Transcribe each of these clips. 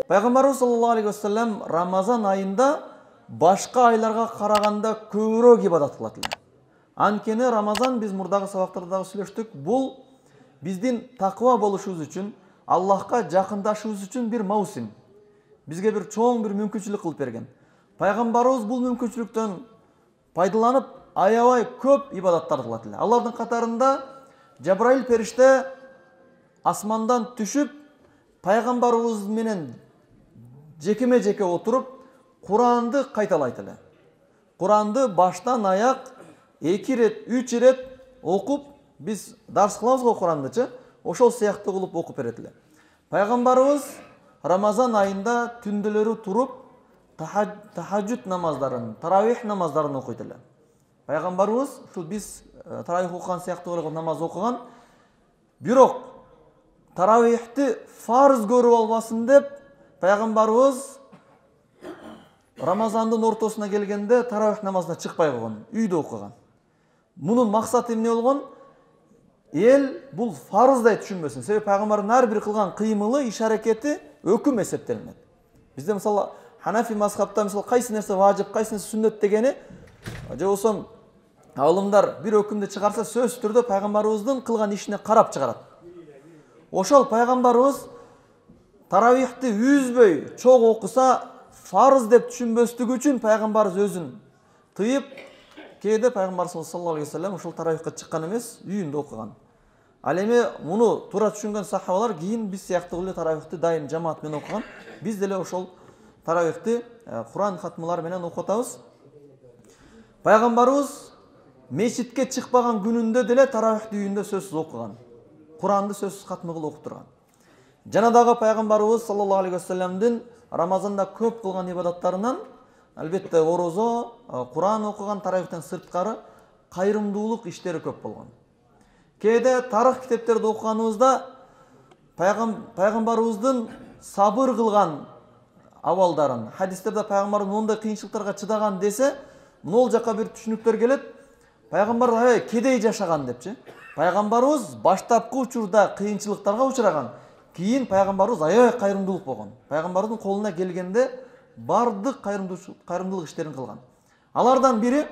Пайгамбарыбыз саллаллаху алейхи вассалам Рамазан айында башка айларга караганда көбүрөөк ибадат кылат эле. Анткени Рамазан, биз мурдагы сабактарда дагы сүйлөштүк, бул биздин таква болушубуз үчүн, Аллахка жакындашуубуз үчүн бир маусим. Бизге бир чоң бир мүмкүнчүлүк кылып берген. Пайгамбарыбыз бул мүмкүнчүлүктөн пайдаланып, аябай көп ибадаттар кылат эле. Алардын катарында Жабраил периште асмандан түшүп, пайгамбарыбыз менен жекеме-жеке отуруп, Куранды кайталайт эле. Куранды баштан аяк 2 рет, 3 рет окуп, биз дарс кылабыз го Курандычы, ошол сыяктуу кылып окуп берет эле. Пайгамбарыбыз Рамазан айында түндөлөрү туруп, тахаджуд намаздарын, таравих намаздарын окуйт эле. Пайгамбарыбыз ушул биз таравих окуган сыяктуу намаз окуган, бирок таравихти фарз көрүп албасын деп, пайгамбарыбыз Рамазандын ортосуна келгенде таравих намазына чыкпай койгон, үйдө окуган. Мунун максаты эмне болгон? Эл бул фарыздай түшүнбөсүн. Себеби пайгамбардын ар бир кылган кыймылы, иш аракети өкүм эсептелинет. Бизде мисалы Ханафи мазхабта мисалы кайсы нерсе важип, кайсы нерсе сүннөт дегени, же болсо алымдар бир өкүмдү чыгарса, сөзсүз түрдө пайгамбарыбыздын кылган ишине карап чыгарат. Ошол пайгамбарыбыз таравихти үзбөй чоң окуса, фарыз деп түшүнбөстүгү үчүн пайгамбарыбыз өзүн тыйып, кээде пайгамбарыбыз саллаллаху алейхи вассалам ушул таравихке чыккан эмес, үйүндө окуган. Ал эми муну туура түшүнгөн сахабалар кийин биз сыяктуу эле таравихти дайым жамаат менен окуган. Биз деле ошол таравихти Куран хатмалар менен окуп атабыз. Пайгамбарыбыз мечитке чыкпаган күнүндө деле таравихти үйүндө сөзсүз окуган. Куранды сөзсүз хатмы кылып окуп турган. Жана дагы пайгамбарыбыз саллаллаху алейхи вассаламдын Рамазанда көп кылган ибадаттарынан албетте орозо, Куран окуган, таравихтен сырткары кайрымдуулук иштери көп болгон. Кээде тарых китептерди окуганыбызда пайгамбарыбыздын сабыр кылган абалдарын, хадистерде пайгамбарыбыз мондай кыйынчылыктарга чыдаган десе, мынол жака бир түшүнүктөр келет. Пайгамбар аябай кедей жашаган депчи. Пайгамбарыбыз баштапкы учурда кыйынчылыктарга учураган. Кийин пайгамбарыбыз аябай кайрымдуулук болгон. Пайгамбардын колуна келгенде бардык кайрымдуулук иштерин кылган. Алардан бири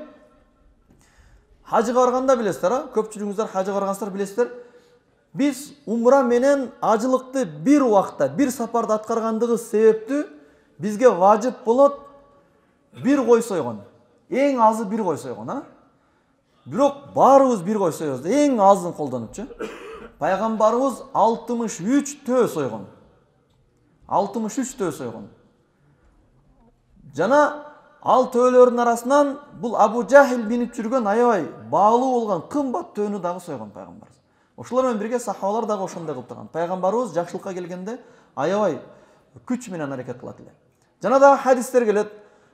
хажыга барганда билесиздер, көпчүлүгүңүздөр хажыга баргансыздар билесиздер. Биз умра менен ажылыкты бир убакта, бир сапарды аткаргандыгы себептүү бизге важип болот бир кой сойгон. Эң азы бир кой сойгон, Бирок баарыбыз бир кой соебуз, эң азын колдонупчу. Пайгамбарыбыз 63 төө сойгон. 63 төө сойгон. Жана ал төөлөрдүн арасынан бул Абу Жахил бинип жүргөн аябай баалуу болгон кымбат төөнү дагы сойгон пайгамбарыбыз. Ошолор менен бирге сахабалар дагы ошондой кылып турган. Пайгамбарыбыз жакшылыкка келгенде аябай күч менен аракет кылат эле. Жана дагы хадистер келет.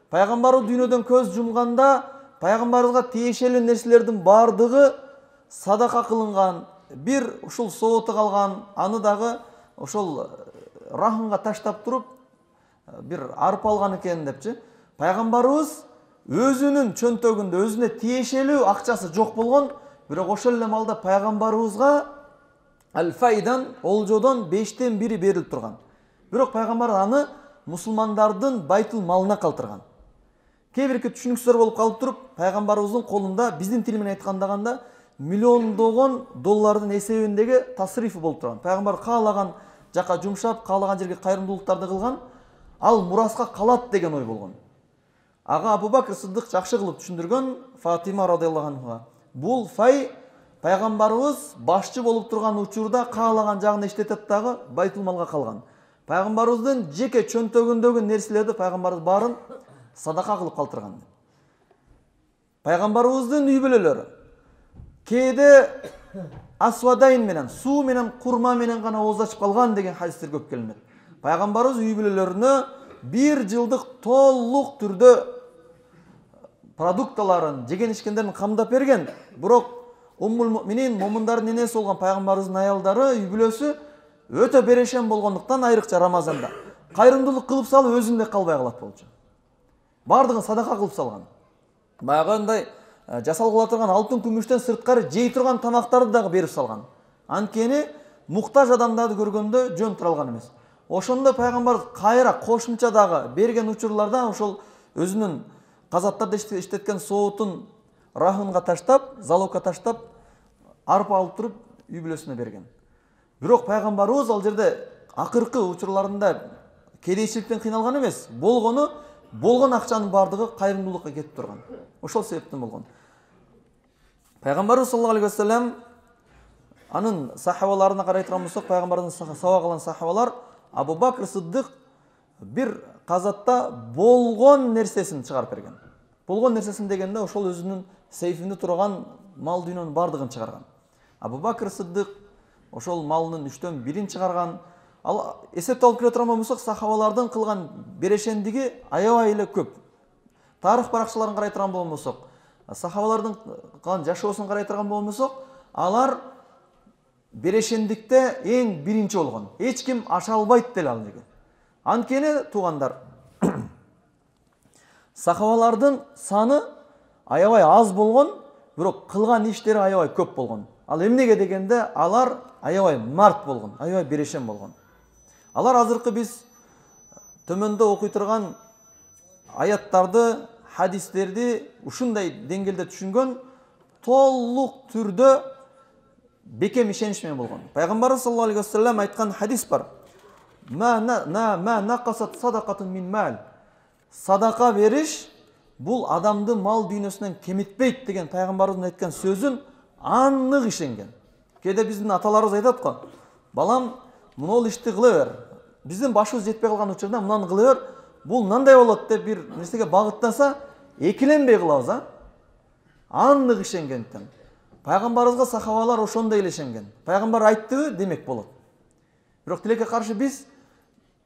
Пайгамбарыбыз дүйнөдөн көз жумганда пайгамбарыбызга тиешелүү нерселердин бардыгы садака кылынган, бир ушул сооту калган, аны дагы ошол рахымга таштап туруп бир арпа алган экен депчи. Пайгамбарыбыз өзүнүн чөнтөгүндө өзүнө тиешелүү акчасы жок болгон, бирок ошол эле малда пайгамбарыбызга аль-файдан, олжодон 5тен 1 берилип турган. Бирок пайгамбар аны мусулмандардын байтыл малына калтырган. Кээ бирки түшүнүксүздөр болуп калып туруп, пайгамбарыбыздын колунда биздин тил менен айткандаганда миллиондогон доллардын эсебиндеги тасрифи болуп турган. Пайгамбар каалаган жака жумшап, каалаган жерге кайрымдуулуктарды кылган, ал мураска калат деген ой болгон. Ага Абу Бакр Сыддык жакшы кылып түшүндүргөн, Фатима радыйаллаху анха. Бул фай пайгамбарыбыз башчы болуп турган учурда каалаган жагын иштетет дагы байтыл малга калган. Пайгамбарыбыздын жеке чөнтөгүндөгү нерселерди пайгамбарыбыз баарын садака кылып калтырган. Пайгамбарыбыздын үй бүлөлөрү кээде асвадайн менен, суу менен, курма менен гана ооз ачып калган деген хадистер көп келинет. Пайгамбарыбыз үй бүлөлөрүнө бир жылдык толук түрдө продукталарын, жеген ичкендерин камдап берген. Бирок Уммул Муъминин, момундардын энеси болгон пайгамбарыбыздын аялдары, үй бүлөсү өтө берешен болгондуктан айрыкча Рамазанда кайрымдуулук кылып салып өзүндө калбай калат болчу. Бардыгын садака кылып салган. Баягындай жасалгыла турган алтын күмүштөн сырткары жей турган тамактарды дагы берип салган. Анткени муктаж адамдарды көргөндө жөн тура алган эмес. Ошондо пайгамбар кайра кошумча дагы берген учурларда ошол өзүнүн казаттарда иштеткен соотун рахунга таштап, залогко таштап, арпа алып туруп үй бүлөсүнө берген. Бирок пайгамбарыбыз ал жерде акыркы учурларында кедейчиликтен кыйналган эмес, болгон акчанын бардыгы кайрымдуулукка кетип турган. Ошол себептен болгон. Пайгамбарыбыз саллаллаху алейхи вассалам анын сахабаларына карай турган болсок, пайгамбардын сабак алган сахабалар Абу Бакр Сыддык бир казатта болгон нерсесин чыгарып берген. Болгон нерсесин дегенде ошол өзүнүн сейфинде турган мал дүйнөнүн бардыгын чыгарган. Абу Бакр Сыддык ошол малынын 1/3 чыгарган. Ал эсептеп алып келе турган болсок, сахабалардын кылган берешендиги аябай эле көп. Тарых баракчаларын карай турган болсок, сахабалардын кылган жашоосун карай турган болсок, алар берешендикте эң биринчи болгон. Эч ким аша албайт деле ал неге. Анткени туугандар, сахабалардын саны аябай аз болгон, бирок кылган иштери аябай көп болгон. Ал эмнеге дегенде, алар аябай март болгон, аябай берешен болгон. Алар азыркы биз төмөндө окуй турган аяттарды, хадистерди ушундай деңгээлде түшүнгөн, толук түрдө бекем ишенич менен болгон. Пайгамбарыбыз саллаллаху алейхи вассалам айткан хадис бар. Ма нақасат садақатун мин мал. Садака бериш бул адамды мал дүйнөсүнөн кемитпейт деген пайгамбарыбыздын айткан сөзүн аннык ишенген. Кээде биздин аталарыбыз айтат го, балам, мынол ишти кыла бер. Биздин башыбыз жетпей калган учурда мынаны кыла бер, бул мындай болот деп бир нерсеге багыттаса, экиленбей кылабыз, аннык ишенген. Пайгамбарыбызга сахабалар ошондой эле ишенген. Пайгамбар айттыбы, демек болот. Бирок тилекке каршы биз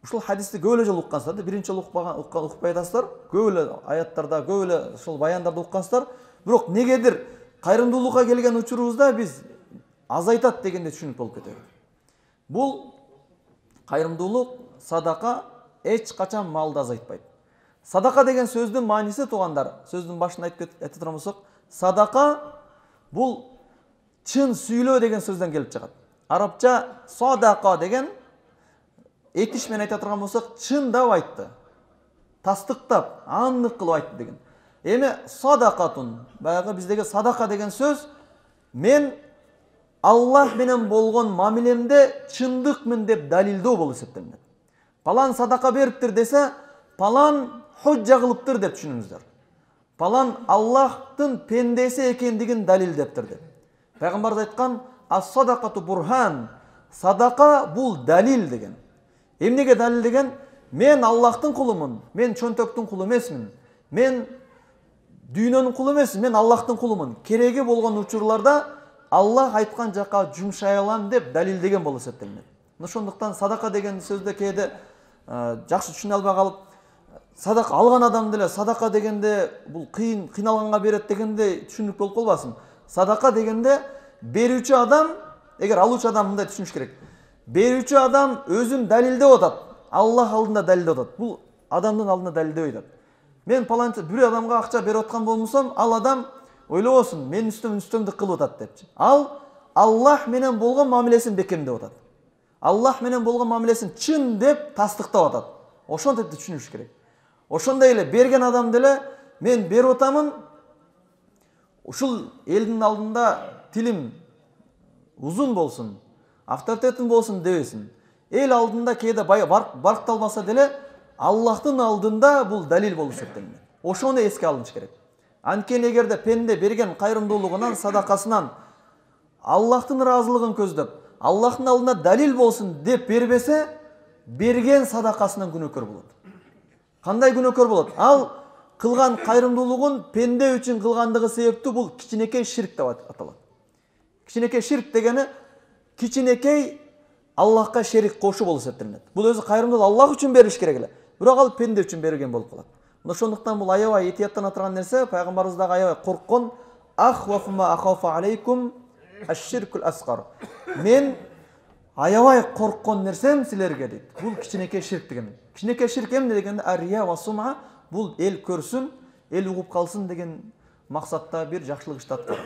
ушул хадисти көп эле жолу уккансыздар, биринчи жолу укпай атасыздар, көп эле аяттарда, көп эле ушул баяндарда уккансыздар. Бирок негедир кайрымдуулукка келген учурубузда биз азайтат дегенде түшүнүк болуп кетет. Бул кайрымдуулук, садака эч качан малды азайтпайт. Садака деген сөздүн мааниси, туугандар, сөздүн башында айтып турган болсок, садака бул чын сүйлөө деген сөздөн келип чыгат. Арабча садака деген этиш менен айта турган болсок, чындап айтты, тастыктап, аннык кылып айтты деген. Эми садакатун, баягы биздеги садака деген сөз, мен Аллах менен болгон мамилемде чындыкмын деп далилдөө болуп эсептелет. Палан садака бериптир десе, палан хужжа кылыптыр деп түшүнүңүздөр. Палан Аллахтын пендеси экендигин далилдептир деп. Пайгамбар айткан, ас-садакату бурхан, садака бул далил деген. Эмнеге далил деген? Мен Аллахтын кулумун, мен чөнтөктүн кулу эмесмин. Мен дүйнөнүн кулу эмесмин, мен Аллахтын кулумун. Кереги болгон учурларда Аллах айткан жака жумшай алам деп далилдеген болуп эсептелет. Ошондуктан садака деген сөздө кээде жакшы түшүнө албай калып, садака алган адам деле садака дегенде бул кыйналганга берет дегенде түшүнүк болуп калбасын. Садака дегенде берүүчү адам, эгер алуучу адам мындай түшүнүш керек. Берүүчү адам өзүн далилдеп атат, Аллах алдында далилдеп атат. Бул адамдын алдында далилдебей атат. Мен паланча бир адамга акча берип аткан болмосом, ал адам ойлобосун, мен үстөмдүк кылып атат депчи. Ал Аллах менен болгон мамилесин бекемдеп атат. Аллах менен болгон мамилесин чын деп тастыктап атат. Ошентип түшүнүш керек. Ошондой эле берген адам деле мен берип атамын, ушул элдин алдында тилим узун болсун, авторитетим болсун дебесин. Эл алдында кээде баркталбаса деле Аллахтын алдында бул далил болуп эсептелет. Ошону эске алыныш керек. Анткени эгерде пенде берген кайрымдуулугунан, садакасынан Аллахтын ыраазылыгын көздөп, Аллахтын алдында далил болсун деп бербесе, берген садакасынан күнөөкөр болот. Кандай күнөөкөр болот? Ал кылган кайрымдуулугун пенде үчүн кылгандыгы себептүү бул кичинекей ширк деп аталат. Кичинекей ширк дегени кичинекей Аллахка шерик кошуу болуп эсептелет. Бул өзү кайрымдуулук Аллах үчүн бериш керек эле, бирок ал пенде үчүн берилген болуп калат. Ошондуктан бул аябай этияттан турган нерсе, пайгамбарыбыз дагы аябай корккон, ахвафума ахафу алейкум аш-ширкул асгар. Мен аябай корккон нерсем силерге дейт. Бул кичинекей ширк деген. Кичинекей ширк эмне дегенде ария ва сума, бул эл көрсүн, эл угуп калсын деген максатта бир жакшылык ишти аткарат.